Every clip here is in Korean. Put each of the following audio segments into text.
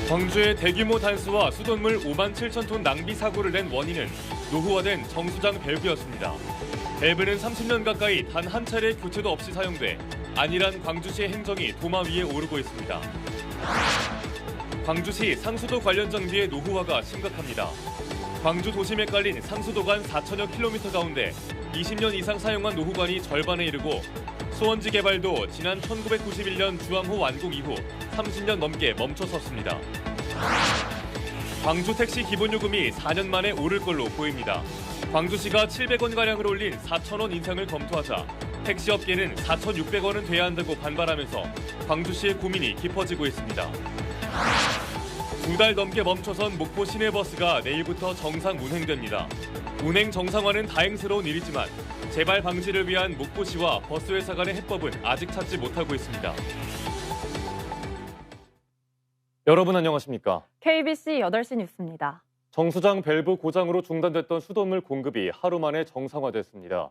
광주의 대규모 단수와 수돗물 5만 7천 톤 낭비 사고를 낸 원인은 노후화된 정수장 밸브였습니다. 밸브는 30년 가까이 단 한 차례 교체도 없이 사용돼 안일한 광주시의 행정이 도마 위에 오르고 있습니다. 광주시 상수도 관련 장비의 노후화가 심각합니다. 광주 도심에 깔린 상수도 간 4천여 킬로미터 가운데 20년 이상 사용한 노후관이 절반에 이르고 수원지 개발도 지난 1991년 주암호 완공 이후 30년 넘게 멈춰섰습니다. 광주 택시 기본요금이 4년 만에 오를 걸로 보입니다. 광주시가 700원가량을 올린 4,000원 인상을 검토하자 택시업계는 4,600원은 돼야 한다고 반발하면서 광주시의 고민이 깊어지고 있습니다. 2달 넘게 멈춰선 목포 시내버스가 내일부터 정상 운행됩니다. 운행 정상화는 다행스러운 일이지만 재발 방지를 위한 목포시와 버스회사 간의 해법은 아직 찾지 못하고 있습니다. 여러분 안녕하십니까? KBC 8시 뉴스입니다. 정수장 밸브 고장으로 중단됐던 수돗물 공급이 하루 만에 정상화됐습니다.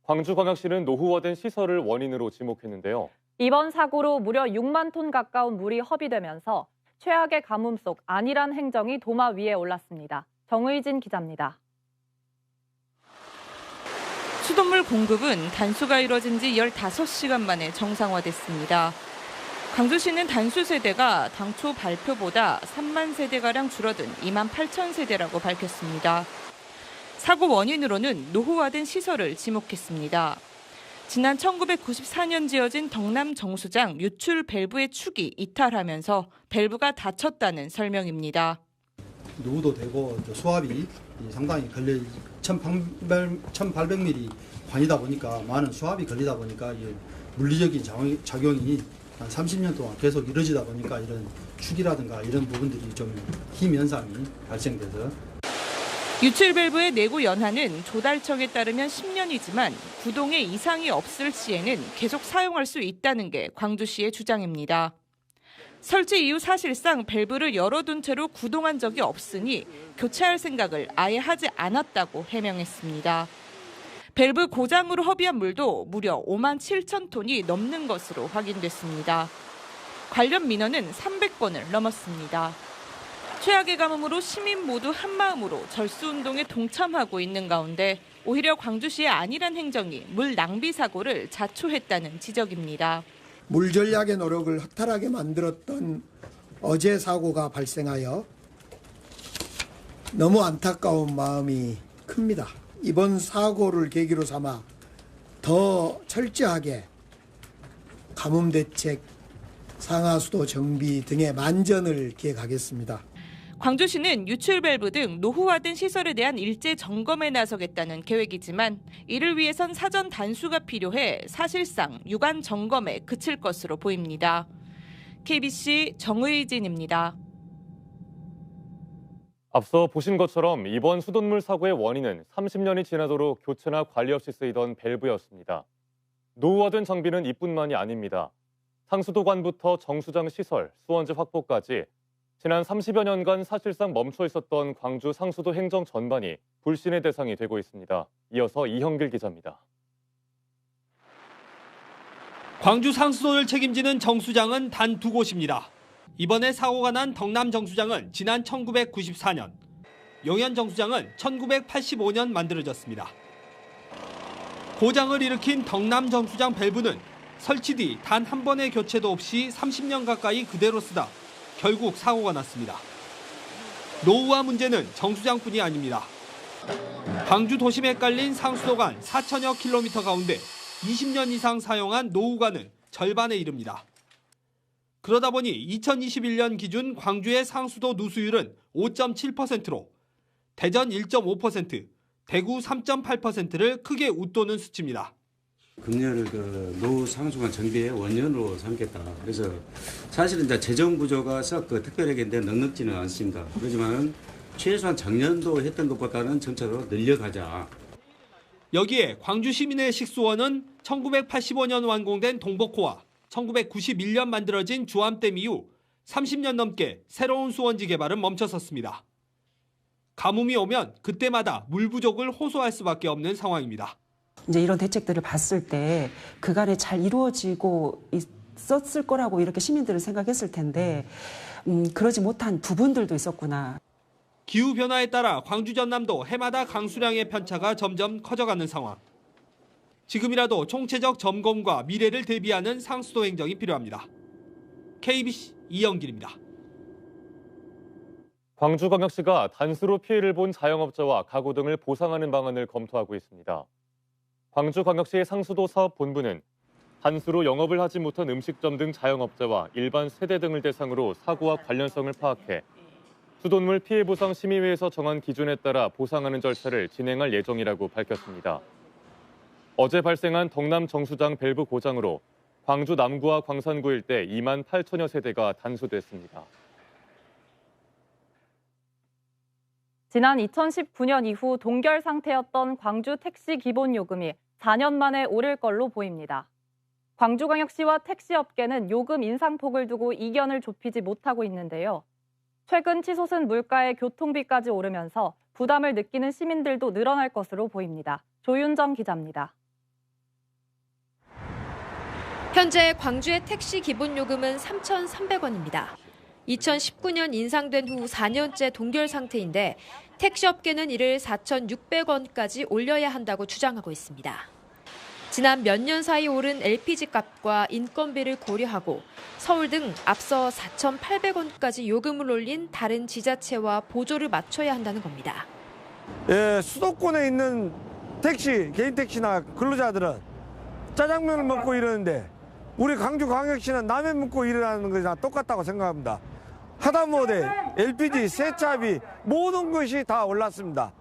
광주광역시는 노후화된 시설을 원인으로 지목했는데요. 이번 사고로 무려 6만 톤 가까운 물이 허비되면서 최악의 가뭄 속 안일한 행정이 도마 위에 올랐습니다. 정의진 기자입니다. 수돗물 공급은 단수가 이뤄진 지 15시간 만에 정상화됐습니다. 광주시는 단수 세대가 당초 발표보다 3만 세대가량 줄어든 2만 8천 세대라고 밝혔습니다. 사고 원인으로는 노후화된 시설을 지목했습니다. 지난 1994년 지어진 덕남 정수장 유출 밸브의 축이 이탈하면서 밸브가 닫혔다는 설명입니다. 노후도 되고 수압이 상당히 걸려 1,800mm 관이다 보니까 많은 수압이 걸리다 보니까 물리적인 작용이 한 30년 동안 계속 이루어지다 보니까 이런 축이라든가 이런 부분들이 좀 힘 현상이 발생돼서 유출 밸브의 내구 연한은 조달청에 따르면 10년이지만 구동에 이상이 없을 시에는 계속 사용할 수 있다는 게 광주시의 주장입니다. 설치 이후 사실상 밸브를 열어둔 채로 구동한 적이 없으니 교체할 생각을 아예 하지 않았다고 해명했습니다. 밸브 고장으로 허비한 물도 무려 5만 7천 톤이 넘는 것으로 확인됐습니다. 관련 민원은 300건을 넘었습니다. 최악의 가뭄으로 시민 모두 한마음으로 절수운동에 동참하고 있는 가운데 오히려 광주시의 안일한 행정이 물 낭비 사고를 자초했다는 지적입니다. 물 전략의 노력을 허탈하게 만들었던 어제 사고가 발생하여 너무 안타까운 마음이 큽니다. 이번 사고를 계기로 삼아 더 철저하게 가뭄 대책, 상하수도 정비 등의 만전을 기획하겠습니다. 광주시는 유출 밸브 등 노후화된 시설에 대한 일제 점검에 나서겠다는 계획이지만 이를 위해선 사전 단수가 필요해 사실상 유관 점검에 그칠 것으로 보입니다. KBC 정의진입니다. 앞서 보신 것처럼 이번 수돗물 사고의 원인은 30년이 지나도록 교체나 관리 없이 쓰이던 밸브였습니다. 노후화된 장비는 이뿐만이 아닙니다. 상수도관부터 정수장 시설, 수원지 확보까지 지난 30여 년간 사실상 멈춰 있었던 광주 상수도 행정 전반이 불신의 대상이 되고 있습니다. 이어서 이형길 기자입니다. 광주 상수도를 책임지는 정수장은 단 2곳입니다. 이번에 사고가 난 덕남 정수장은 지난 1994년, 용현 정수장은 1985년 만들어졌습니다. 고장을 일으킨 덕남 정수장 밸브는 설치 뒤 단 한 번의 교체도 없이 30년 가까이 그대로 쓰다 결국 사고가 났습니다. 노후화 문제는 정수장뿐이 아닙니다. 광주 도심에 깔린 상수도관 4천여 킬로미터 가운데 20년 이상 사용한 노후관은 절반에 이릅니다. 그러다 보니 2021년 기준 광주의 상수도 누수율은 5.7%로 대전 1.5%, 대구 3.8%를 크게 웃도는 수치입니다. 금년을 노후 상수관 정비의 원년으로 삼겠다. 그래서 사실은 이제 재정 구조가 썩 특별하게 넉넉지는 않습니다. 그렇지만 최소한 작년도 했던 것보다는 점차로 늘려가자. 여기에 광주 시민의 식수원은 1985년 완공된 동복호와 1991년 만들어진 주암댐 이후 30년 넘게 새로운 수원지 개발은 멈춰섰습니다. 가뭄이 오면 그때마다 물 부족을 호소할 수밖에 없는 상황입니다. 이제 이런 대책들을 봤을 때 그간에 잘 이루어지고 있었을 거라고 이렇게 시민들은 생각했을 텐데 그러지 못한 부분들도 있었구나. 기후변화에 따라 광주 전남도 해마다 강수량의 편차가 점점 커져가는 상황. 지금이라도 총체적 점검과 미래를 대비하는 상수도 행정이 필요합니다. KBC 이영길입니다. 광주광역시가 단수로 피해를 본 자영업자와 가구 등을 보상하는 방안을 검토하고 있습니다. 광주광역시 상수도 사업본부는 단수로 영업을 하지 못한 음식점 등 자영업자와 일반 세대 등을 대상으로 사고와 관련성을 파악해 수돗물 피해 보상 심의회에서 정한 기준에 따라 보상하는 절차를 진행할 예정이라고 밝혔습니다. 어제 발생한 덕남 정수장 밸브 고장으로 광주 남구와 광산구 일대 2만 8천여 세대가 단수됐습니다. 지난 2019년 이후 동결 상태였던 광주 택시 기본요금이 4년 만에 오를 걸로 보입니다. 광주광역시와 택시업계는 요금 인상폭을 두고 이견을 좁히지 못하고 있는데요. 최근 치솟은 물가에 교통비까지 오르면서 부담을 느끼는 시민들도 늘어날 것으로 보입니다. 조윤정 기자입니다. 현재 광주의 택시 기본요금은 3,300원입니다. 2019년 인상된 후 4년째 동결 상태인데 택시업계는 이를 4,600원까지 올려야 한다고 주장하고 있습니다. 지난 몇 년 사이 오른 LPG 값과 인건비를 고려하고 서울 등 앞서 4,800원까지 요금을 올린 다른 지자체와 보조를 맞춰야 한다는 겁니다. 수도권에 있는 택시, 개인 택시나 근로자들은 짜장면을 먹고 이러는데 우리 광주광역시는 라면 먹고 일하는 것이랑 똑같다고 생각합니다. 하다못해 LPG, 세차비 모든 것이 다 올랐습니다.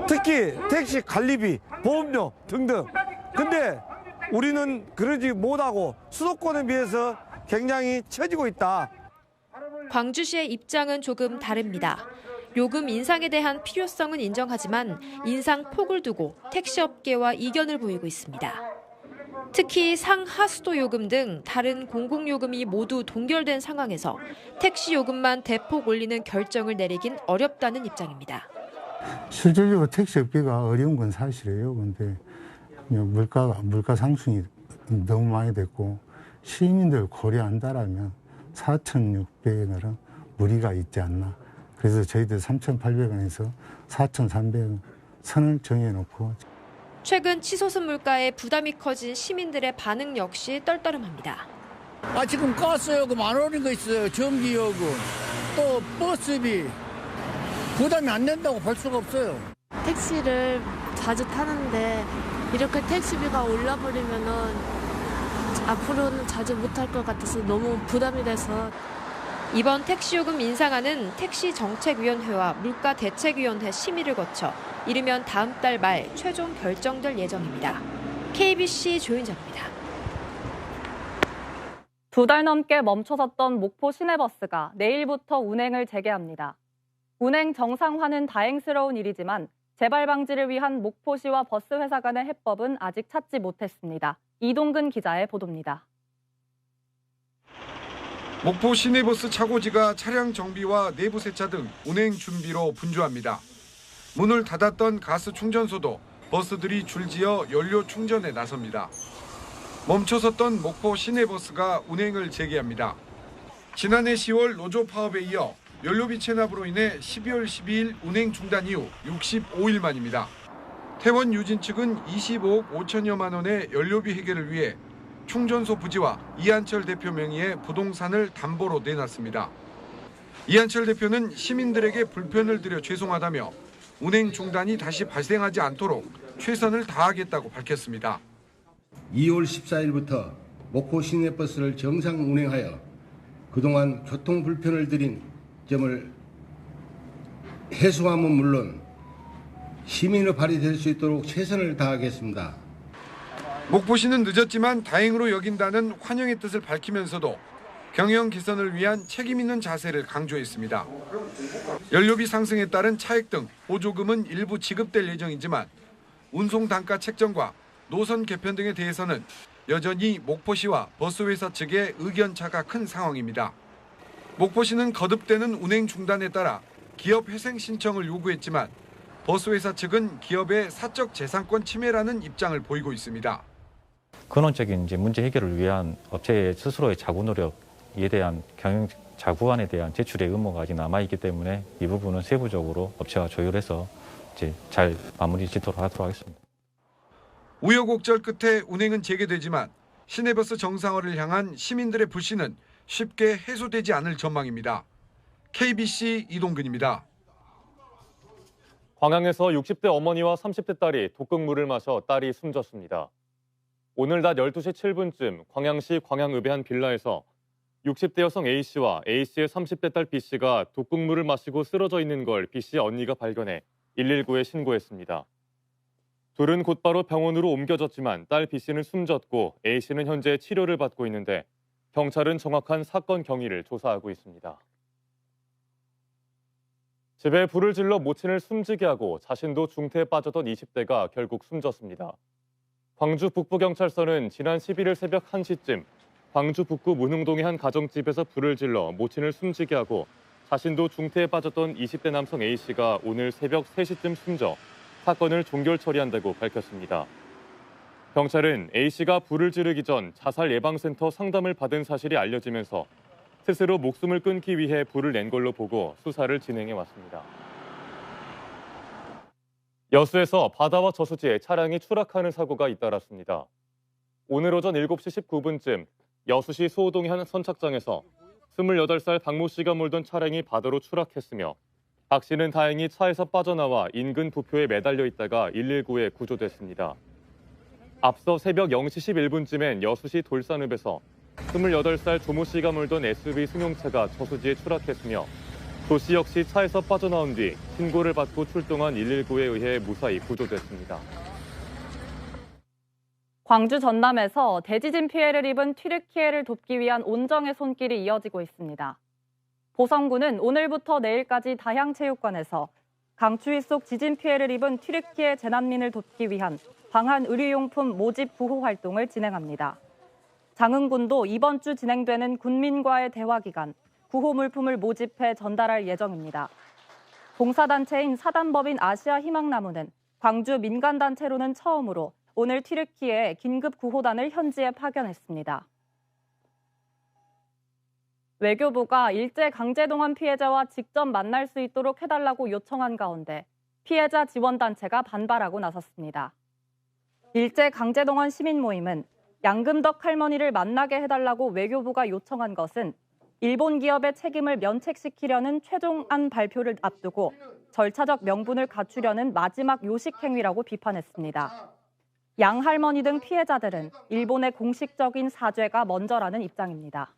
특히 택시 관리비, 보험료 등등. 근데 우리는 그러지 못하고 수도권에 비해서 굉장히 처지고 있다. 광주시의 입장은 조금 다릅니다. 요금 인상에 대한 필요성은 인정하지만 인상 폭을 두고 택시업계와 이견을 보이고 있습니다. 특히 상하수도 요금 등 다른 공공요금이 모두 동결된 상황에서 택시 요금만 대폭 올리는 결정을 내리긴 어렵다는 입장입니다. 실질적으로 택시업계가 어려운 건 사실이에요. 그런데 물가 상승이 너무 많이 됐고 시민들 고려한다라면 4,600원은 무리가 있지 않나. 그래서 저희들 3,800원에서 4,300원 선을 정해놓고. 최근 치솟은 물가에 부담이 커진 시민들의 반응 역시 떨떠름합니다. 지금 가스요금 안 오른 거 있어요. 전기요금, 또 버스비. 부담이 안 된다고 볼 수가 없어요. 택시를 자주 타는데 이렇게 택시비가 올라버리면은 앞으로는 자주 못할 것 같아서 너무 부담이 돼서. 이번 택시요금 인상안은 택시정책위원회와 물가대책위원회 심의를 거쳐 이르면 다음 달 말 최종 결정될 예정입니다. KBC 조윤정입니다. 2달 넘게 멈춰섰던 목포 시내버스가 내일부터 운행을 재개합니다. 운행 정상화는 다행스러운 일이지만 재발 방지를 위한 목포시와 버스회사 간의 해법은 아직 찾지 못했습니다. 이동근 기자의 보도입니다. 목포 시내버스 차고지가 차량 정비와 내부 세차 등 운행 준비로 분주합니다. 문을 닫았던 가스 충전소도 버스들이 줄지어 연료 충전에 나섭니다. 멈춰섰던 목포 시내버스가 운행을 재개합니다. 지난해 10월 노조 파업에 이어 연료비 체납으로 인해 12월 12일 운행 중단 이후 65일 만입니다. 태원 유진 측은 25억 5천여만 원의 연료비 해결을 위해 충전소 부지와 이한철 대표 명의의 부동산을 담보로 내놨습니다. 이한철 대표는 시민들에게 불편을 드려 죄송하다며 운행 중단이 다시 발생하지 않도록 최선을 다하겠다고 밝혔습니다. 2월 14일부터 목포 시내버스를 정상 운행하여 그동안 교통 불편을 드린 점을 해소함은 물론 시민의 발이 될 수 있도록 최선을 다하겠습니다. 목포시는 늦었지만 다행으로 여긴다는 환영의 뜻을 밝히면서도 경영 개선을 위한 책임 있는 자세를 강조했습니다. 연료비 상승에 따른 차액 등 보조금은 일부 지급될 예정이지만 운송 단가 책정과 노선 개편 등에 대해서는 여전히 목포시와 버스회사 측의 의견차가 큰 상황입니다. 목포시는 거듭되는 운행 중단에 따라 기업 회생 신청을 요구했지만 버스회사 측은 기업의 사적 재산권 침해라는 입장을 보이고 있습니다. 근원적인 문제 해결을 위한 업체의 스스로의 자구 노력에 대한 경영 자구안에 대한 제출의 의무가 아직 남아있기 때문에 이 부분은 세부적으로 업체와 조율해서 이제 잘 마무리 짓도록 하도록 하겠습니다. 우여곡절 끝에 운행은 재개되지만 시내버스 정상화를 향한 시민들의 불신은 쉽게 해소되지 않을 전망입니다. KBC 이동근입니다. 광양에서 60대 어머니와 30대 딸이 독극물을 마셔 딸이 숨졌습니다. 오늘 낮 12시 7분쯤 광양시 광양읍의 한 빌라에서 60대 여성 A씨와 A씨의 30대 딸 B씨가 독극물을 마시고 쓰러져 있는 걸 B씨의 언니가 발견해 119에 신고했습니다. 둘은 곧바로 병원으로 옮겨졌지만 딸 B씨는 숨졌고 A씨는 현재 치료를 받고 있는데 경찰은 정확한 사건 경위를 조사하고 있습니다. 집에 불을 질러 모친을 숨지게 하고 자신도 중태에 빠졌던 20대가 결국 숨졌습니다. 광주 북부경찰서는 지난 11일 새벽 1시쯤 광주 북구 문흥동의 한 가정집에서 불을 질러 모친을 숨지게 하고 자신도 중태에 빠졌던 20대 남성 A씨가 오늘 새벽 3시쯤 숨져 사건을 종결 처리한다고 밝혔습니다. 경찰은 A씨가 불을 지르기 전 자살예방센터 상담을 받은 사실이 알려지면서 스스로 목숨을 끊기 위해 불을 낸 걸로 보고 수사를 진행해 왔습니다. 여수에서 바다와 저수지에 차량이 추락하는 사고가 잇따랐습니다. 오늘 오전 7시 19분쯤 여수시 수호동의 한 선착장에서 28살 박모 씨가 몰던 차량이 바다로 추락했으며 박 씨는 다행히 차에서 빠져나와 인근 부표에 매달려 있다가 119에 구조됐습니다. 앞서 새벽 0시 11분쯤엔 여수시 돌산읍에서 28살 조모 씨가 몰던 SUV 승용차가 저수지에 추락했으며 조 씨 역시 차에서 빠져나온 뒤 신고를 받고 출동한 119에 의해 무사히 구조됐습니다. 광주 전남에서 대지진 피해를 입은 튀르키예를 돕기 위한 온정의 손길이 이어지고 있습니다. 보성군은 오늘부터 내일까지 다향체육관에서 강추위 속 지진 피해를 입은 튀르키예 재난민을 돕기 위한 방한 의료용품 모집 구호 활동을 진행합니다. 장흥군도 이번 주 진행되는 군민과의 대화 기간 구호 물품을 모집해 전달할 예정입니다. 봉사단체인 사단법인 아시아 희망나무는 광주 민간단체로는 처음으로 오늘 튀르키예에 긴급 구호단을 현지에 파견했습니다. 외교부가 일제강제동원 피해자와 직접 만날 수 있도록 해달라고 요청한 가운데 피해자 지원단체가 반발하고 나섰습니다. 일제강제동원 시민모임은 양금덕 할머니를 만나게 해달라고 외교부가 요청한 것은 일본 기업의 책임을 면책시키려는 최종안 발표를 앞두고 절차적 명분을 갖추려는 마지막 요식 행위라고 비판했습니다. 양 할머니 등 피해자들은 일본의 공식적인 사죄가 먼저라는 입장입니다.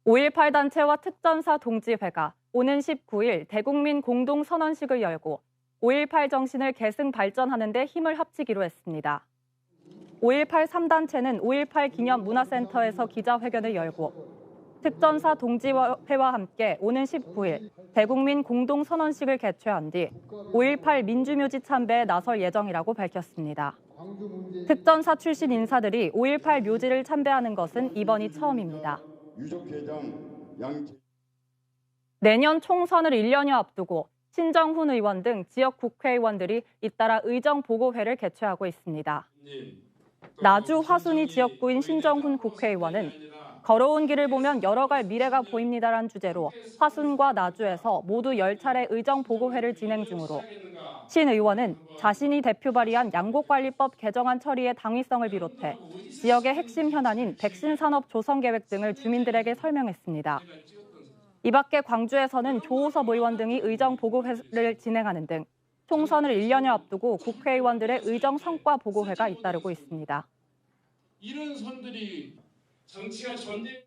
5.18 단체와 특전사 동지회가 오는 19일 대국민 공동선언식을 열고 5.18 정신을 계승 발전하는 데 힘을 합치기로 했습니다. 5.18 3단체는 5.18 기념 문화센터에서 기자회견을 열고 특전사 동지회와 함께 오는 19일 대국민 공동선언식을 개최한 뒤 5.18 민주묘지 참배에 나설 예정이라고 밝혔습니다. 특전사 출신 인사들이 5.18 묘지를 참배하는 것은 이번이 처음입니다. 내년 총선을 1년여 앞두고 신정훈 의원 등 지역 국회의원들이 잇따라 의정보고회를 개최하고 있습니다. 나주 화순이 지역구인 신정훈 국회의원은 걸어온 길을 보면 열어갈 미래가 보입니다란 주제로 화순과 나주에서 모두 10차례 의정보고회를 진행 중으로 신 의원은 자신이 대표 발의한 양곡관리법 개정안 처리의 당위성을 비롯해 지역의 핵심 현안인 백신산업 조성계획 등을 주민들에게 설명했습니다. 이 밖에 광주에서는 조호섭 의원 등이 의정보고회를 진행하는 등 총선을 1년여 앞두고 국회의원들의 의정 성과 보고회가 잇따르고 있습니다. 이런 선들이 정치가 존재